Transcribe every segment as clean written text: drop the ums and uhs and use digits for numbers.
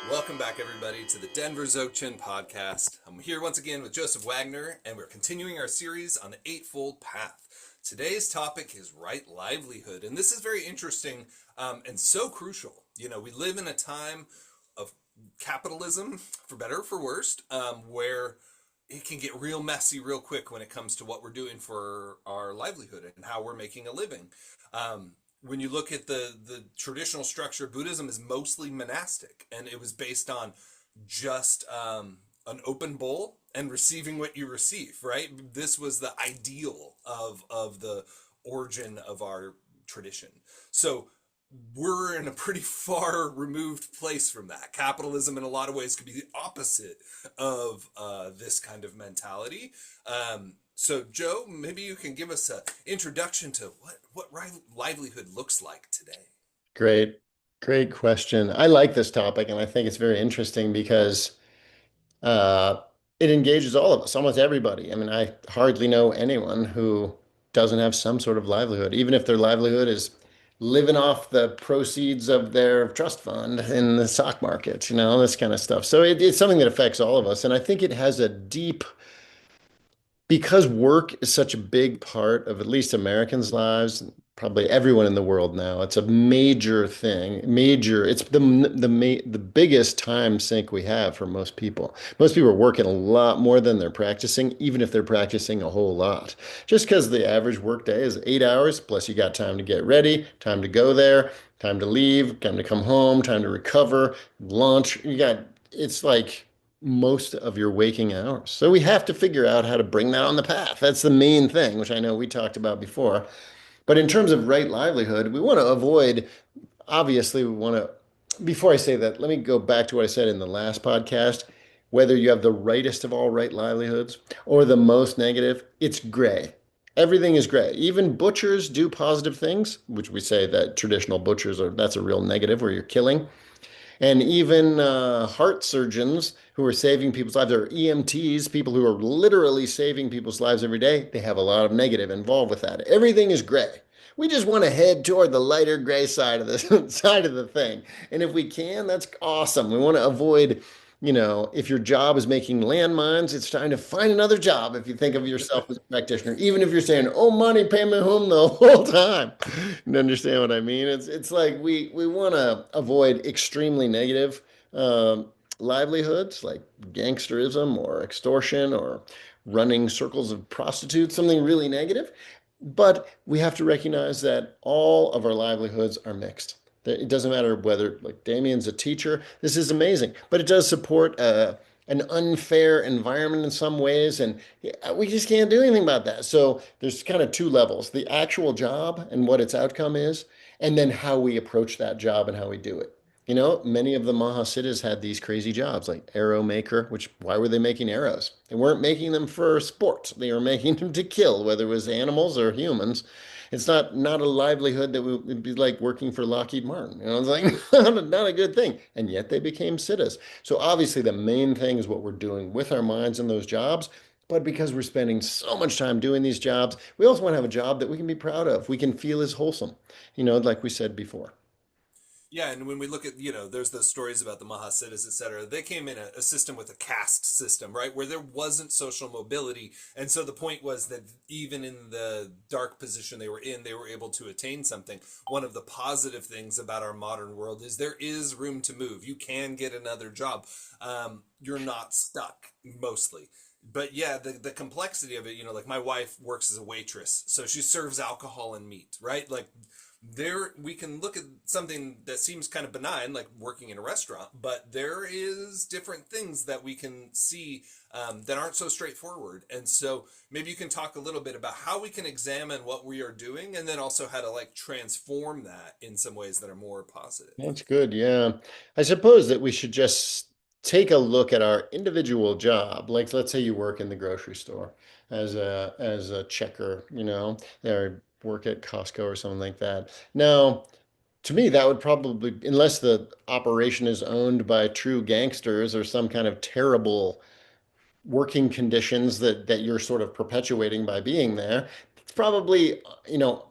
Welcome back, everybody, to the Denver Dzogchen podcast. I'm here once again with Joseph Wagner, and we're continuing our series on the Eightfold Path. Today's topic is right livelihood, and this is very interesting and so crucial. You know, we live in a time of capitalism, for better or for worse, where it can get real messy real quick when it comes to what we're doing for our livelihood and how we're making a living. When you look at the traditional structure of Buddhism is mostly monastic, and it was based on just an open bowl and receiving what you receive, right? This was the ideal of the origin of our tradition. So we're in a pretty far removed place from that. Capitalism in a lot of ways could be the opposite of this kind of mentality. So Joe, maybe you can give us an introduction to what livelihood looks like today. Great question. I like this topic, and I think it's very interesting because uh, it engages all of us, almost everybody. I mean, I hardly know anyone who doesn't have some sort of livelihood, even if their livelihood is living off the proceeds of their trust fund in the stock market, this kind of stuff. So it's something that affects all of us, and I think it has a deep because work is such a big part of at least Americans' lives, probably everyone in the world now. It's a major thing, major. It's the biggest time sink we have for most people. Most people are working a lot more than they're practicing, even if they're practicing a whole lot. Just because the average work day is 8 hours, plus you got time to get ready, time to go there, time to leave, time to come home, time to recover, lunch. It's like most of your waking hours. So we have to figure out how to bring that on the path. That's the main thing, which I know we talked about before. But in terms of right livelihood, we want to avoid, obviously, we want to, before I say that, let me go back to what I said in the last podcast. Whether you have the rightest of all right livelihoods or the most negative, it's gray. Everything is gray. Even butchers do positive things, which we say that traditional butchers are, that's a real negative where you're killing. And even heart surgeons who are saving people's lives, or EMTs, people who are literally saving people's lives every day, they have a lot of negative involved with that. Everything is gray. We just want to head toward the lighter gray side of the side of the thing. And if we can, that's awesome. We want to avoid, if your job is making landmines, it's time to find another job if you think of yourself as a practitioner. Even if you're saying, oh, money, pay me home the whole time. You understand what I mean? It's like we want to avoid extremely negative livelihoods like gangsterism or extortion or running circles of prostitutes, something really negative. But we have to recognize that all of our livelihoods are mixed. It doesn't matter whether, like Damien's a teacher, this is amazing, but it does support an unfair environment in some ways, and we just can't do anything about that. So there's kind of two levels: the actual job and what its outcome is, and then how we approach that job and how we do it. Many of the Mahasiddhas had these crazy jobs like arrow maker, which why were they making arrows? They weren't making them for sport. They were making them to kill, whether it was animals or humans. It's not a livelihood that would be like working for Lockheed Martin. It's like not a good thing. And yet they became siddhas. So obviously the main thing is what we're doing with our minds in those jobs. But because we're spending so much time doing these jobs, we also want to have a job that we can be proud of. We can feel as wholesome, like we said before. Yeah, and when we look at, there's those stories about the Mahasiddhas, et cetera, they came in a system with a caste system, right, where there wasn't social mobility. And so the point was that even in the dark position they were in, they were able to attain something. One of the positive things about our modern world is there is room to move. You can get another job. You're not stuck, mostly. But yeah, the complexity of it, like my wife works as a waitress, so she serves alcohol and meat, right? Like there we can look at something that seems kind of benign like working in a restaurant, but there is different things that we can see that aren't so straightforward. And so maybe you can talk a little bit about how we can examine what we are doing and then also how to like transform that in some ways that are more positive. That's good. Yeah. I suppose that we should just take a look at our individual job. Like, let's say you work in the grocery store as a checker, or work at Costco or something like that. Now, to me, that would probably, unless the operation is owned by true gangsters or some kind of terrible working conditions that you're sort of perpetuating by being there, probably, you know,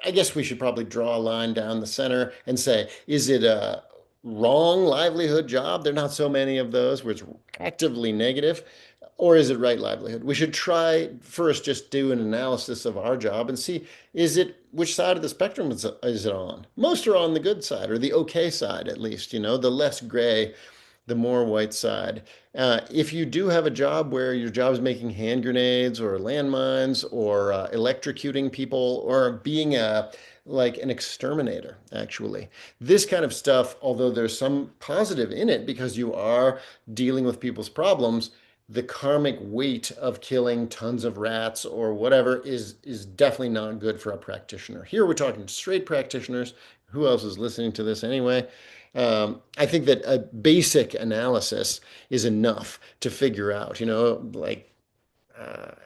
I guess we should probably draw a line down the center and say, is it a wrong livelihood job? There are not so many of those where it's actively negative. Or is it right livelihood? We should try first just do an analysis of our job and see which side of the spectrum is it on? Most are on the good side or the okay side, at least, the less gray, the more white side. If you do have a job where your job is making hand grenades or landmines or electrocuting people or being like an exterminator, actually. This kind of stuff, although there's some positive in it because you are dealing with people's problems, the karmic weight of killing tons of rats or whatever is definitely not good for a practitioner. Here we're talking straight practitioners. Who else is listening to this anyway? I think that a basic analysis is enough to figure out, like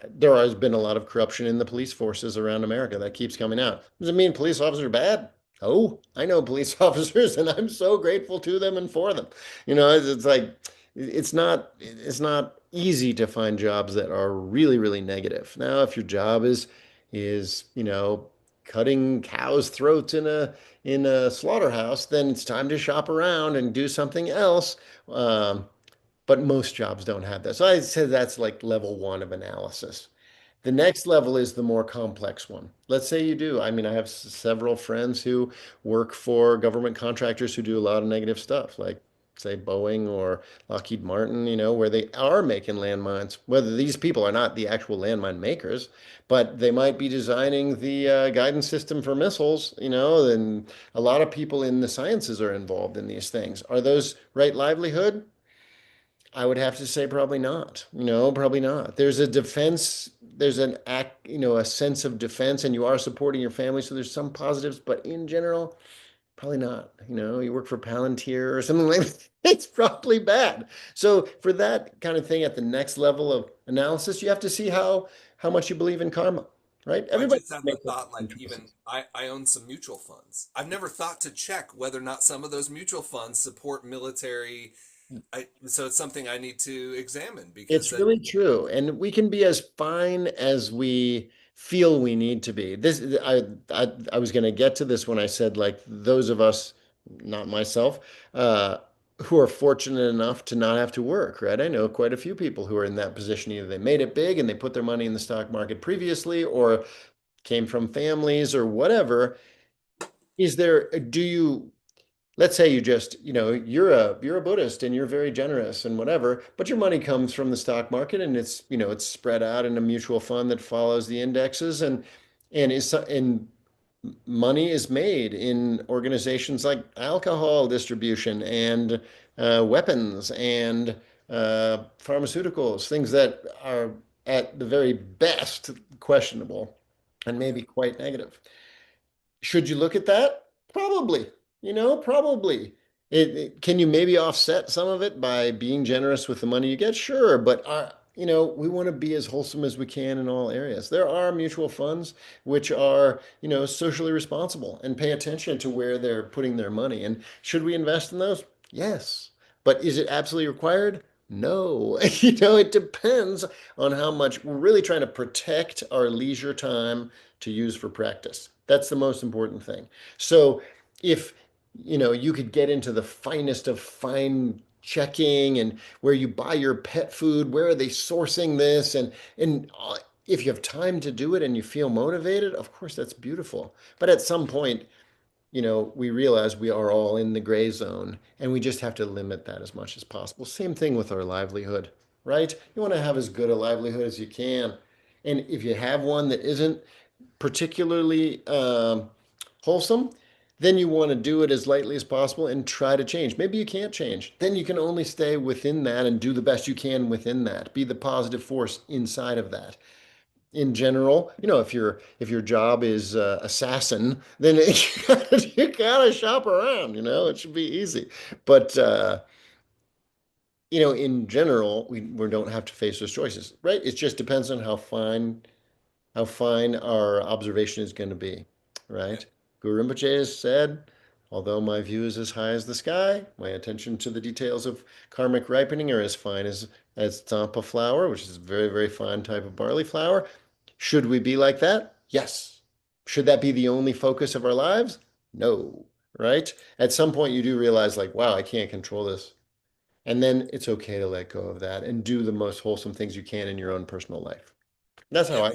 there has been a lot of corruption in the police forces around America that keeps coming out. Does it mean police officers are bad? Oh, I know police officers, and I'm so grateful to them and for them. It's like it's not easy to find jobs that are really, really negative. Now, if your job is cutting cows' throats in a slaughterhouse, then it's time to shop around and do something else. But most jobs don't have that. So I'd say that's like level one of analysis. The next level is the more complex one. Let's say you do. I mean, I have several friends who work for government contractors who do a lot of negative stuff, like say Boeing or Lockheed Martin, where they are making landmines. Whether these people are not the actual landmine makers, but they might be designing the guidance system for missiles, and a lot of people in the sciences are involved in these things. Are those right livelihood? I would have to say probably not. Probably not. There's a defense, there's an act, a sense of defense, and you are supporting your family. So there's some positives, but in general, probably not. You work for Palantir or something like that. It's probably bad. So for that kind of thing at the next level of analysis, you have to see how much you believe in karma, right? I Everybody just had the makes their thought, like, own even choices. I own some mutual funds. I've never thought to check whether or not some of those mutual funds support military. So it's something I need to examine because It's that really true. And we can be as fine as we feel we need to be. I was going to get to this when I said, like, those of us, not myself, uh, who are fortunate enough to not have to work, right? I know quite a few people who are in that position. Either they made it big and they put their money in the stock market previously, or came from families or whatever. Do you let's say you just, you're a Buddhist and you're very generous and whatever, but your money comes from the stock market and it's spread out in a mutual fund that follows the indexes and money is made in organizations like alcohol distribution and weapons and pharmaceuticals, things that are at the very best questionable and yeah, maybe quite negative. Should you look at that? Probably. Probably. Can you maybe offset some of it by being generous with the money you get? Sure, but we want to be as wholesome as we can in all areas. There are mutual funds which are, socially responsible and pay attention to where they're putting their money. And should we invest in those? Yes. But is it absolutely required? No. It depends on how much we're really trying to protect our leisure time to use for practice. That's the most important thing. So if you could get into the finest of fine checking and where you buy your pet food, where are they sourcing this, and if you have time to do it and you feel motivated, of course that's beautiful. But at some point, we realize we are all in the gray zone and we just have to limit that as much as possible. Same thing with our livelihood, right? You want to have as good a livelihood as you can. And if you have one that isn't particularly wholesome, then you want to do it as lightly as possible and try to change. Maybe you can't change. Then you can only stay within that and do the best you can within that. Be the positive force inside of that. In general, if your job is assassin, then you gotta shop around. It should be easy. But in general, we don't have to face those choices, right? It just depends on how fine our observation is going to be, yeah, right? Guru Rinpoche has said, although my view is as high as the sky, my attention to the details of karmic ripening are as fine as Tsampa flour, which is a very, very fine type of barley flour. Should we be like that? Yes. Should that be the only focus of our lives? No, right? At some point, you do realize, like, wow, I can't control this. And then it's okay to let go of that and do the most wholesome things you can in your own personal life. That's how Yeah,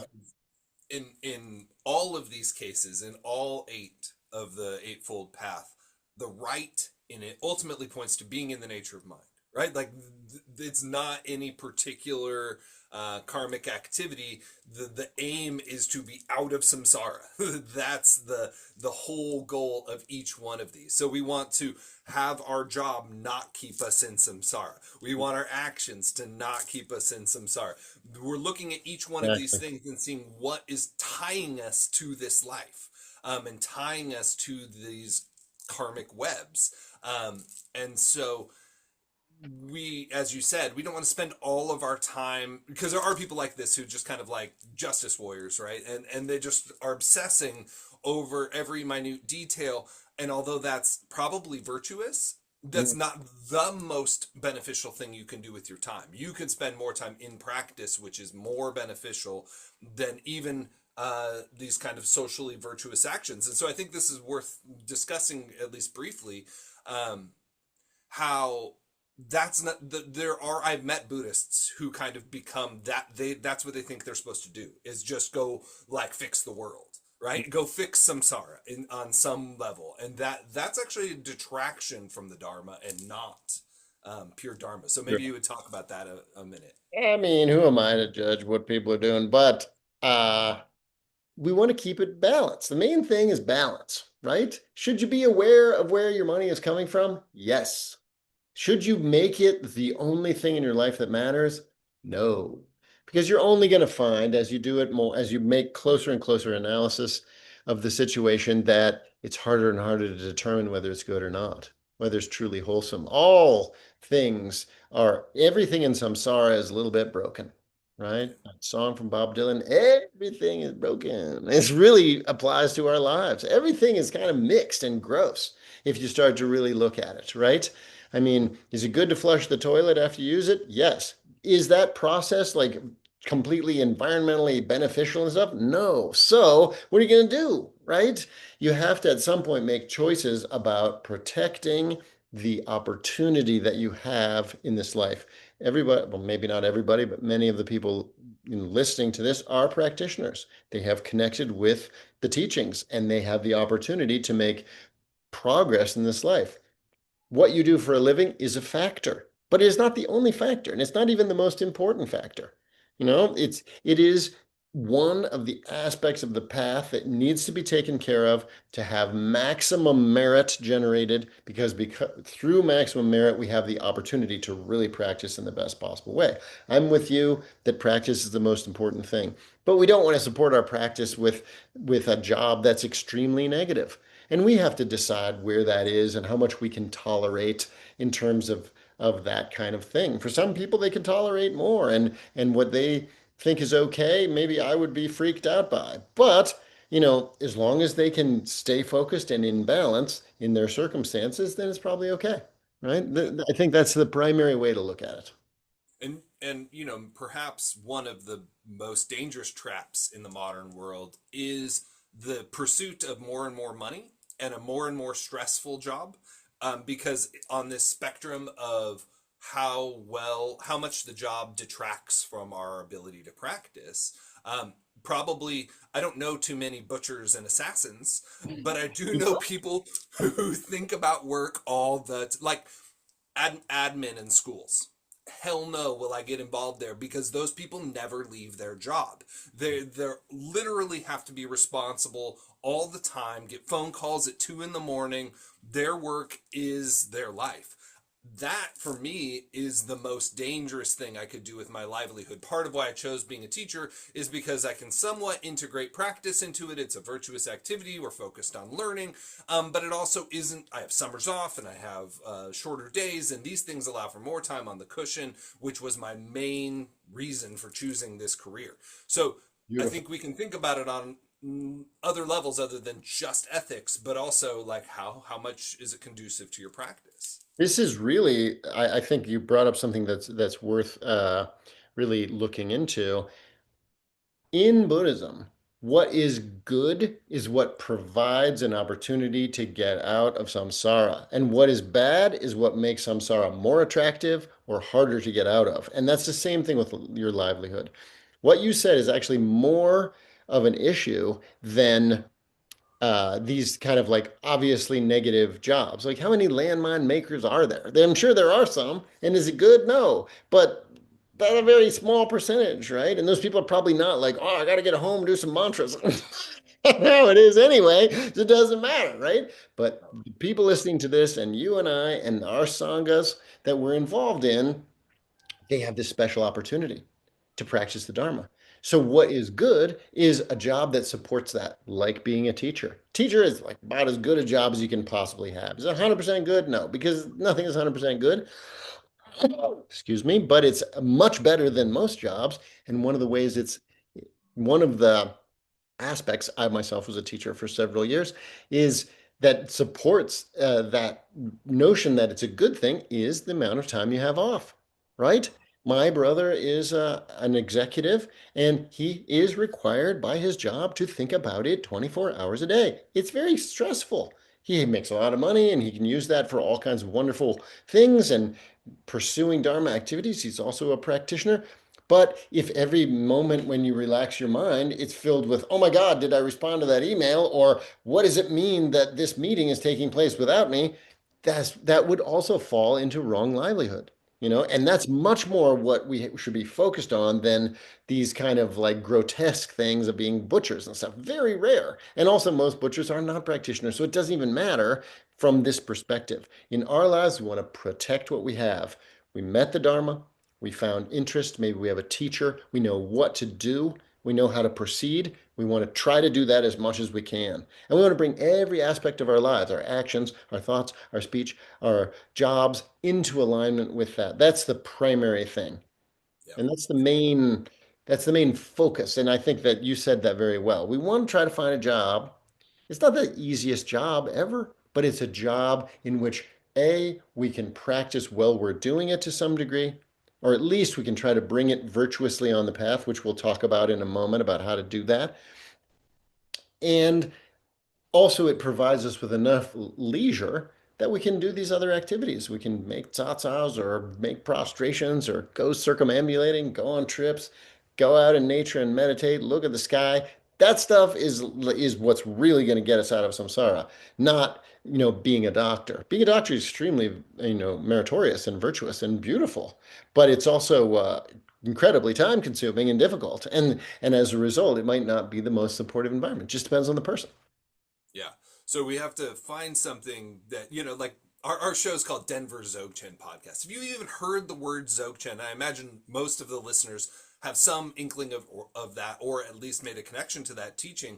I. in all of these cases, in all eight of the Eightfold Path, the right in it ultimately points to being in the nature of mind, right? Like it's not any particular karmic activity. The aim is to be out of samsara. That's the whole goal of each one of these. So we want to have our job not keep us in samsara. We want our actions to not keep us in samsara. We're looking at each one of these Exactly. things and seeing what is tying us to this life, and tying us to these karmic webs. And so we, as you said, we don't want to spend all of our time, because there are people like this who just kind of like justice warriors, right? And they just are obsessing over every minute detail. And although that's probably virtuous, that's Mm, not the most beneficial thing you can do with your time. You can spend more time in practice, which is more beneficial than even these kind of socially virtuous actions. And so I think this is worth discussing, at least briefly, um, how that's not there are I've met Buddhists who kind of become that, that's what they think they're supposed to do, is just go like fix the world, right? Go fix samsara in on some level, and that's actually a detraction from the Dharma and not pure Dharma. So sure. maybe you would talk about that a minute. I mean, who am I to judge what people are doing? But uh, we want to keep it balanced. The main thing is balance, right? Should you be aware of where your money is coming from? Yes. Should you make it the only thing in your life that matters? No. Because you're only going to find as you do it more, as you make closer and closer analysis of the situation, that it's harder and harder to determine whether it's good or not, whether it's truly wholesome. All things everything in samsara is a little bit broken, right? Yeah. That song from Bob Dylan, everything is broken. This really applies to our lives. Everything is kind of mixed and gross if you start to really look at it, right? I mean, is it good to flush the toilet after you use it? Yes. Is that process like completely environmentally beneficial and stuff? No. So, what are you going to do, right? You have to at some point make choices about protecting the opportunity that you have in this life. Everybody, well, maybe not everybody, but many of the people listening to this are practitioners. They have connected with the teachings and they have the opportunity to make progress in this life. What you do for a living is a factor, but it is not the only factor, and it's not even the most important factor. It is one of the aspects of the path that needs to be taken care of to have maximum merit generated, because through maximum merit we have the opportunity to really practice in the best possible way. I'm with you that practice is the most important thing, but we don't want to support our practice with a job that's extremely negative. And we have to decide where that is and how much we can tolerate in terms of that kind of thing. For some people, they can tolerate more, and what they think is okay, maybe I would be freaked out by. But as long as they can stay focused and in balance in their circumstances, then it's probably okay, right? Yeah. I think that's the primary way to look at it. And perhaps one of the most dangerous traps in the modern world is the pursuit of more and more money and a more and more stressful job, because on this spectrum of how much the job detracts from our ability to practice, probably I don't know too many butchers and assassins, but I do know people who think about work all like admin in schools. Hell no will I get involved there, because those people never leave their job. They literally have to be responsible all the time, get phone calls at 2 in the morning. Their work is their life. That for me is the most dangerous thing I could do with my livelihood. Part of why I chose being a teacher is because I can somewhat integrate practice into it. It's a virtuous activity. We're focused on learning, but it also isn't. I have summers off and I have shorter days, and these things allow for more time on the cushion, which was my main reason for choosing this career. So I Beautiful. think we can think about it on other levels other than just ethics, but also like how much is it conducive to your practice? This is really, I think you brought up something that's worth really looking into. In Buddhism, what is good is what provides an opportunity to get out of samsara. And what is bad is what makes samsara more attractive or harder to get out of. And that's the same thing with your livelihood. What you said is actually more of an issue than these kind of like obviously negative jobs. Like, how many landmine makers are there? I'm sure there are some. And is it good? No. But that's a very small percentage, right? And those people are probably not like, oh, I got to get home and do some mantras. No, it is anyway. So it doesn't matter, right? But the people listening to this and you and I and our sanghas that we're involved in, they have this special opportunity to practice the Dharma. So what is good is a job that supports that, like being a teacher. Teacher is like about as good a job as you can possibly have. Is it 100% good? No, because nothing is 100% good. Excuse me, but it's much better than most jobs. And one of the ways it's one of the aspects, I myself was a teacher for several years, is that supports that notion that it's a good thing is the amount of time you have off, right? My brother is an executive and he is required by his job to think about it 24 hours a day. It's very stressful. He makes a lot of money and he can use that for all kinds of wonderful things and pursuing Dharma activities. He's also a practitioner. But if every moment when you relax your mind, it's filled with, oh my God, did I respond to that email? Or what does it mean that this meeting is taking place without me? That would also fall into wrong livelihood, and that's much more what we should be focused on than these kind of like grotesque things of being butchers and stuff. Very rare. And also, most butchers are not practitioners, so it doesn't even matter from this perspective. In our lives, we want to protect what we have. We met the Dharma, we found interest. Maybe we have a teacher. We know what to do. We know how to proceed. We want to try to do that as much as we can. And we want to bring every aspect of our lives, our actions, our thoughts, our speech, our jobs into alignment with that. That's the primary thing. Yep. And that's the main focus. And I think that you said that very well. We want to try to find a job. It's not the easiest job ever, but it's a job in which A, we can practice while we're doing it to some degree, or at least we can try to bring it virtuously on the path, which we'll talk about in a moment about how to do that. And also, it provides us with enough leisure that we can do these other activities. We can make tsatsas or make prostrations or go circumambulating, go on trips, go out in nature and meditate, look at the sky. That stuff is what's really going to get us out of samsara, not being a doctor. Being a doctor is extremely meritorious and virtuous and beautiful, but it's also incredibly time consuming and difficult. And as a result, it might not be the most supportive environment. It just depends on the person. Yeah. So we have to find something that, like our show is called Denver Dzogchen Podcast. Have you even heard the word Dzogchen? I imagine most of the listeners have some inkling of that, or at least made a connection to that teaching.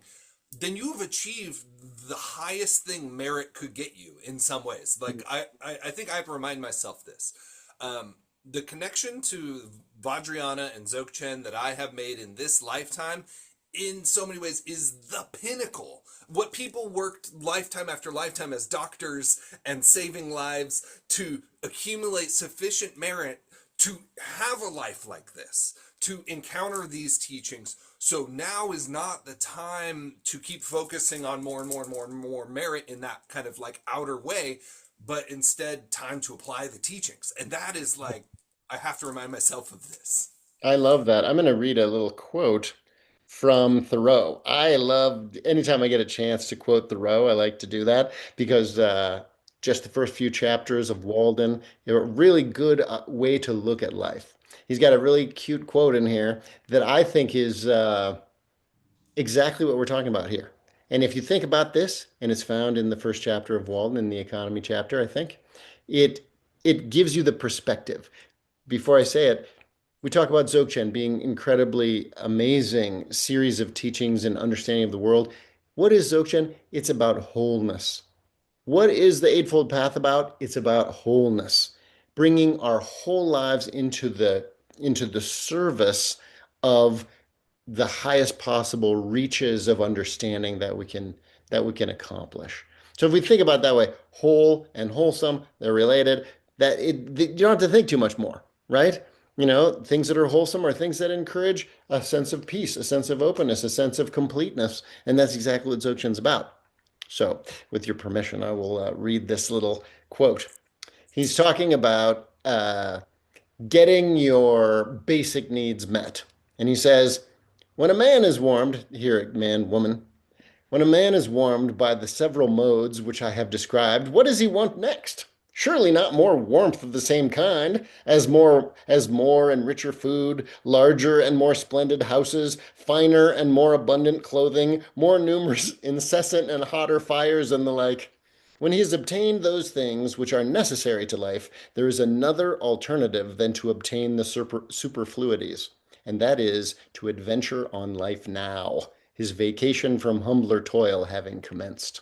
Then you have achieved the highest thing merit could get you in some ways. Like I think I have to remind myself this. The connection to Vajrayana and Dzogchen that I have made in this lifetime in so many ways is the pinnacle. What people worked lifetime after lifetime as doctors and saving lives to accumulate sufficient merit to have a life like this, to encounter these teachings. So now is not the time to keep focusing on more and more and more and more merit in that kind of like outer way, but instead time to apply the teachings. And that is like, I have to remind myself of this. I love that. I'm going to read a little quote from Thoreau. I love anytime I get a chance to quote Thoreau, I like to do that because just the first few chapters of Walden are a really good way to look at life. He's got a really cute quote in here that I think is exactly what we're talking about here. And if you think about this, and it's found in the first chapter of Walden, in the economy chapter, I think, it it gives you the perspective. Before I say it, we talk about Dzogchen being incredibly amazing series of teachings and understanding of the world. What is Dzogchen? It's about wholeness. What is the Eightfold Path about? It's about wholeness, bringing our whole lives into the service of the highest possible reaches of understanding that we can accomplish. So if we think about it that way, whole and wholesome, they're related. You don't have to think too much more, right? Things that are wholesome are things that encourage a sense of peace, a sense of openness, a sense of completeness. And that's exactly what Dzogchen's about. So, with your permission, I will read this little quote. He's talking about getting your basic needs met. And he says, when a man is warmed, here, man, woman, when a man is warmed by the several modes which I have described, what does he want next? Surely not more warmth of the same kind, as more and richer food, larger and more splendid houses, finer and more abundant clothing, more numerous, incessant and hotter fires, and the like. When he has obtained those things which are necessary to life, there is another alternative than to obtain the superfluities, and that is to adventure on life now, his vacation from humbler toil having commenced.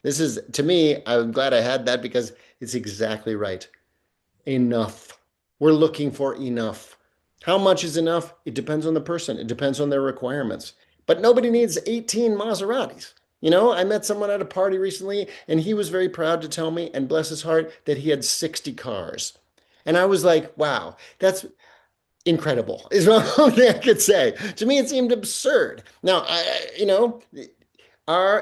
This is, to me, I'm glad I had that because it's exactly right. Enough. We're looking for enough. How much is enough? It depends on the person, it depends on their requirements. But nobody needs 18 Maseratis. I met someone at a party recently, and he was very proud to tell me, and bless his heart, that he had 60 cars. And I was like, wow, that's incredible, is what only I could say. To me, it seemed absurd. Now,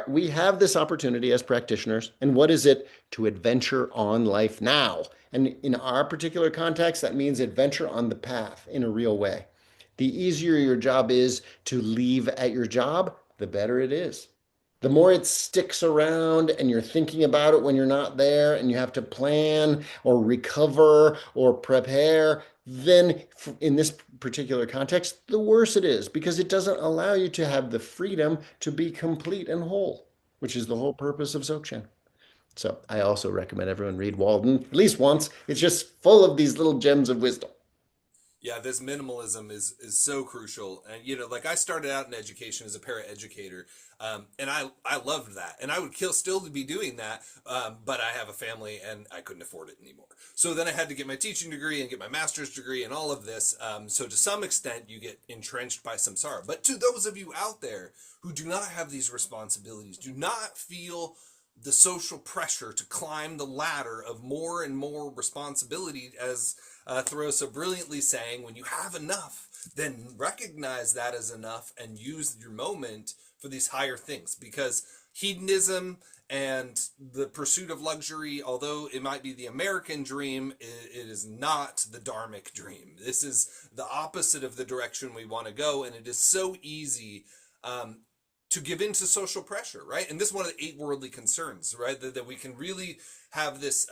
we have this opportunity as practitioners, and what is it? To adventure on life now. And in our particular context, that means adventure on the path in a real way. The easier your job is to leave at your job, the better it is. The more it sticks around and you're thinking about it when you're not there and you have to plan or recover or prepare, then in this particular context, the worse it is because it doesn't allow you to have the freedom to be complete and whole, which is the whole purpose of Dzogchen. So I also recommend everyone read Walden at least once. It's just full of these little gems of wisdom. Yeah, this minimalism is so crucial. And like I started out in education as a paraeducator, and I loved that, and I would still be doing that, but I have a family and I couldn't afford it anymore. So then I had to get my teaching degree and get my master's degree and all of this. So to some extent, you get entrenched by samsara. But to those of you out there who do not have these responsibilities, do not feel the social pressure to climb the ladder of more and more responsibility, as Thoreau so brilliantly saying, when you have enough, then recognize that as enough and use your moment for these higher things. Because hedonism and the pursuit of luxury, although it might be the American dream, it is not the Dharmic dream. This is the opposite of the direction we want to go, and it is so easy to give in to social pressure, right? And this is one of the 8 worldly concerns, right? That we can really have this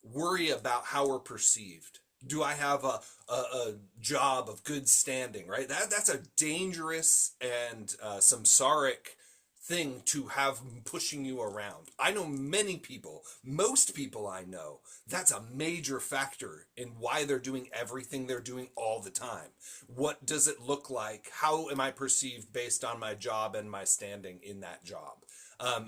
worry about how we're perceived. Do I have a job of good standing, right? That's a dangerous and samsaric thing to have pushing you around. I know many people, most people I know, that's a major factor in why they're doing everything they're doing all the time. What does it look like? How am I perceived based on my job and my standing in that job?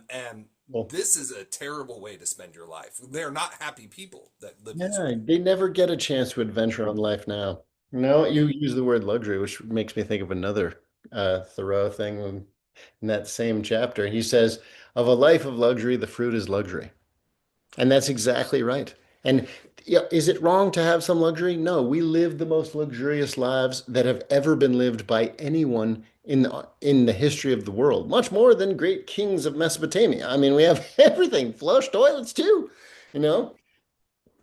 And Well, this is a terrible way to spend your life. They're not happy people that live this way. yeah, they never get a chance to adventure on life now. You use the word luxury, which makes me think of another Thoreau thing in that same chapter. He says, of a life of luxury, the fruit is luxury. And that's exactly right. And is it wrong to have some luxury? No, we live the most luxurious lives that have ever been lived by anyone in the history of the world, much more than great kings of Mesopotamia. I mean, we have everything, flush toilets too. You know,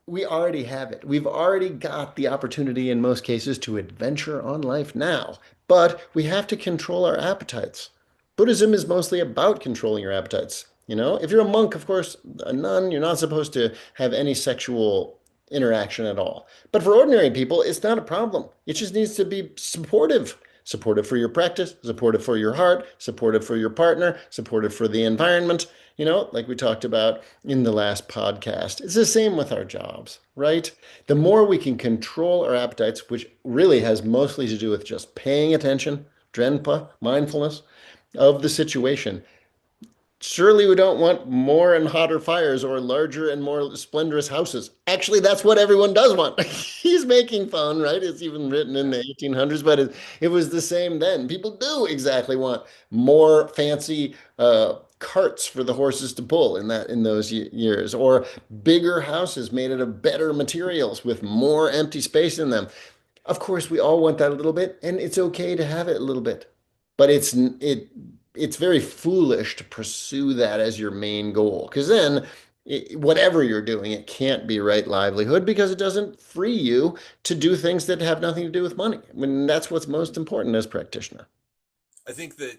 we already have it. We've already got the opportunity in most cases to adventure on life now, but we have to control our appetites. Buddhism is mostly about controlling your appetites. If you're a monk, of course, a nun, you're not supposed to have any sexual interaction at all. But for ordinary people, it's not a problem. It just needs to be supportive. Supportive for your practice, supportive for your heart, supportive for your partner, supportive for the environment, like we talked about in the last podcast. It's the same with our jobs, right? The more we can control our appetites, which really has mostly to do with just paying attention, Drenpa, mindfulness of the situation. Surely we don't want more and hotter fires or larger and more splendorous houses. Actually, that's what everyone does want. He's making fun, right? It's even written in the 1800s, but it was the same then. People do exactly want more fancy carts for the horses to pull in those years, or bigger houses made out of better materials with more empty space in them. Of course, we all want that a little bit, and it's okay to have it a little bit. But it's very foolish to pursue that as your main goal, because then whatever you're doing, it can't be right livelihood because it doesn't free you to do things that have nothing to do with money. I mean, that's what's most important as practitioner. I think that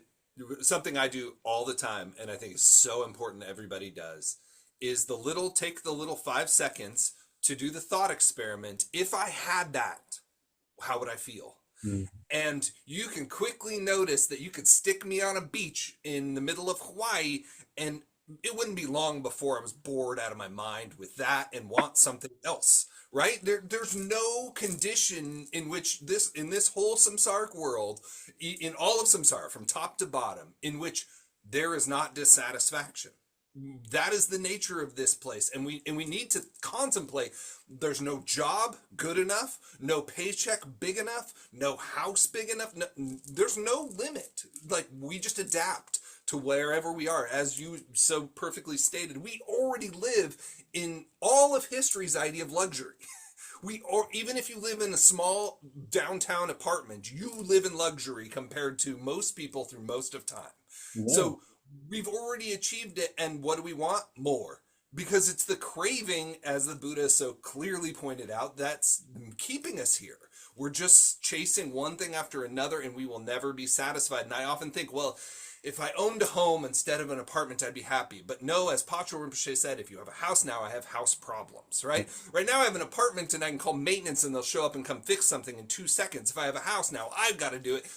something I do all the time, and I think is so important that everybody does, is take the little 5 seconds to do the thought experiment. If I had that, how would I feel? Mm. And you can quickly notice that you could stick me on a beach in the middle of Hawaii, and it wouldn't be long before I was bored out of my mind with that and want something else. Right? There's no condition in which in this whole samsaric world, in all of samsara, from top to bottom, in which there is not dissatisfaction. That is the nature of this place, and we need to contemplate. There's no job good enough, no paycheck big enough, no house big enough. No, there's no limit. Like, we just adapt to wherever we are. As you so perfectly stated, we already live in all of history's idea of luxury. Or even if you live in a small downtown apartment, you live in luxury compared to most people through most of time. Yeah. So we've already achieved it, and what do we want? More. Because it's the craving, as the Buddha so clearly pointed out, that's keeping us here. We're just chasing one thing after another, and we will never be satisfied. And I often think, well, if I owned a home instead of an apartment, I'd be happy. But no, as Pacho Rinpoche said, if you have a house now, I have house problems, right? Right now I have an apartment and I can call maintenance and they'll show up and come fix something in 2 seconds. If I have a house now, I've got to do it.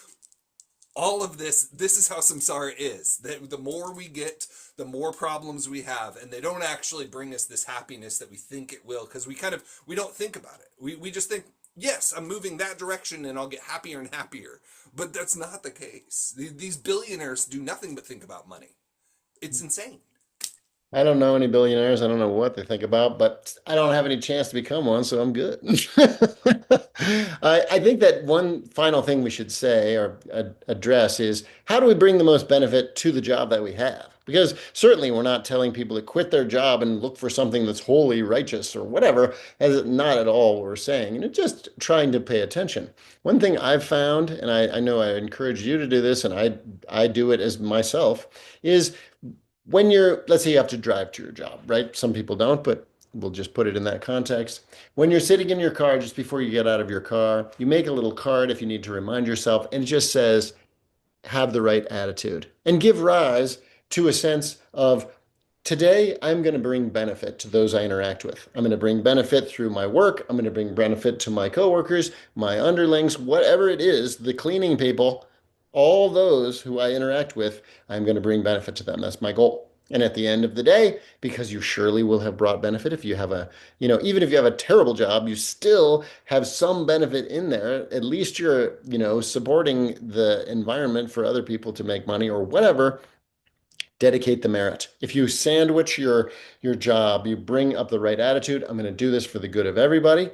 All of this is how samsara is. The more we get, the more problems we have, and they don't actually bring us this happiness that we think it will, because we don't think about it. We just think, yes, I'm moving that direction and I'll get happier and happier. But that's not the case. These billionaires do nothing but think about money. It's insane. I don't know any billionaires. I don't know what they think about, but I don't have any chance to become one, so I'm good. I think that one final thing we should say or address is how do we bring the most benefit to the job that we have? Because certainly we're not telling people to quit their job and look for something that's wholly righteous or whatever, as not at all what we're saying. And it's just trying to pay attention. One thing I've found, and I know I encourage you to do this, and I do it as myself, is when let's say you have to drive to your job, right? Some people don't, but we'll just put it in that context. When you're sitting in your car, just before you get out of your car, you make a little card if you need to remind yourself, and it just says, have the right attitude and give rise to a sense of today I'm going to bring benefit to those I interact with. I'm going to bring benefit through my work. I'm going to bring benefit to my coworkers, my underlings, whatever it is, the cleaning people, all those who I interact with, I'm going to bring benefit to them. That's my goal. And at the end of the day, because you surely will have brought benefit if you have even if you have a terrible job, you still have some benefit in there. At least you're, supporting the environment for other people to make money or whatever. Dedicate the merit. If you sandwich your job, you bring up the right attitude. I'm going to do this for the good of everybody.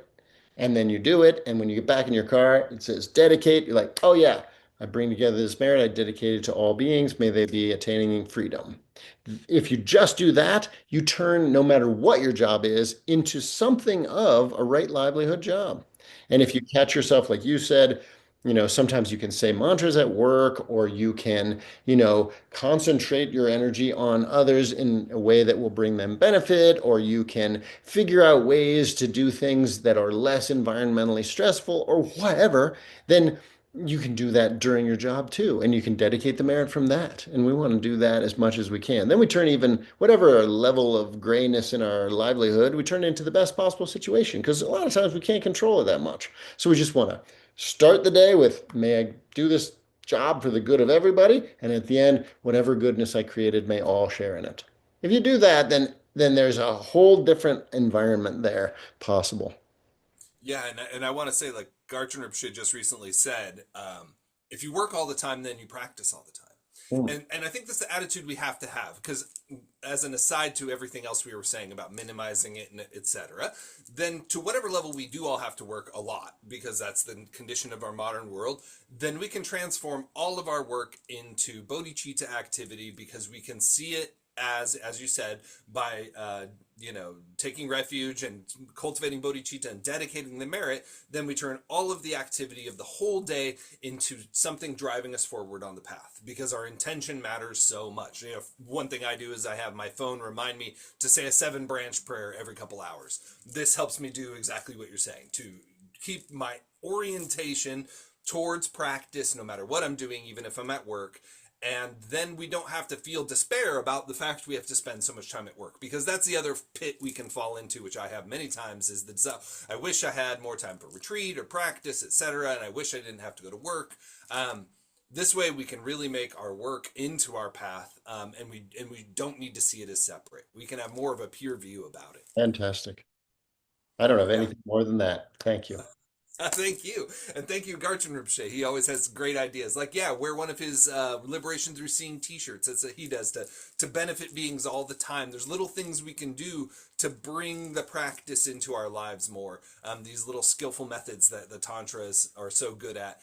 And then you do it. And when you get back in your car, it says dedicate. You're like, oh yeah, I bring together this merit. I dedicate it to all beings. May they be attaining freedom. If you just do that, you turn no matter what your job is into something of a right livelihood job. And if you catch yourself, like you said, sometimes you can say mantras at work, or you can, concentrate your energy on others in a way that will bring them benefit, or you can figure out ways to do things that are less environmentally stressful or whatever, then you can do that during your job too, and you can dedicate the merit from that. And we want to do that as much as we can. Then we turn even whatever level of grayness in our livelihood, we turn it into the best possible situation because a lot of times we can't control it that much. So we just want to start the day with, may I do this job for the good of everybody, and at the end, whatever goodness I created, may all share in it. If you do that, then there's a whole different environment there possible. Yeah, and I want to say, like Garchen Rinpoche just recently said, if you work all the time, then you practice all the time. Mm. And I think that's the attitude we have to have, because as an aside to everything else we were saying about minimizing it and etc., then to whatever level we do all have to work a lot, because that's the condition of our modern world, then we can transform all of our work into bodhicitta activity, because we can see it as you said, by taking refuge and cultivating bodhicitta and dedicating the merit, then we turn all of the activity of the whole day into something driving us forward on the path, because our intention matters so much. One thing I do is I have my phone remind me to say a 7 branch prayer every couple hours. This helps me do exactly what you're saying, to keep my orientation towards practice no matter what I'm doing, even if I'm at work. And then we don't have to feel despair about the fact we have to spend so much time at work, because that's the other pit we can fall into, which I have many times, is that I wish I had more time for retreat or practice, etc., and I wish I didn't have to go to work. This way we can really make our work into our path, and we don't need to see it as separate. We can have more of a pure view about it. Fantastic. I don't have Yeah. anything more than that. Thank you. Thank you. And thank you, Garchen Rinpoche. He always has great ideas. Like, yeah, wear one of his Liberation Through Seeing t-shirts. That's what he does to benefit beings all the time. There's little things we can do to bring the practice into our lives more. These little skillful methods that the Tantras are so good at.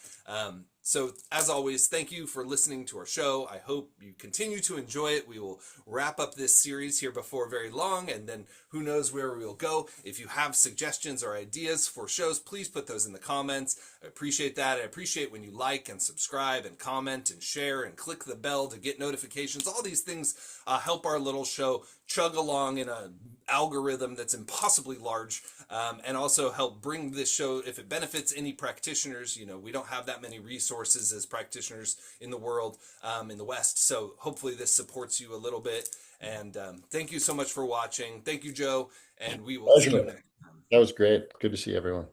So, as always, thank you for listening to our show. I hope you continue to enjoy it. We will wrap up this series here before very long, and then who knows where we will go. If you have suggestions or ideas for shows, please put those in the comments. I appreciate that. I appreciate when you like and subscribe and comment and share and click the bell to get notifications. All these things help our little show chug along in a algorithm that's impossibly large, and also help bring this show, if it benefits any practitioners. We don't have that many resources as practitioners in the world, in the West, so hopefully this supports you a little bit. And thank you so much for watching. Thank you, Joe, and we will see you Pleasure. next time. That was great. Good to see everyone.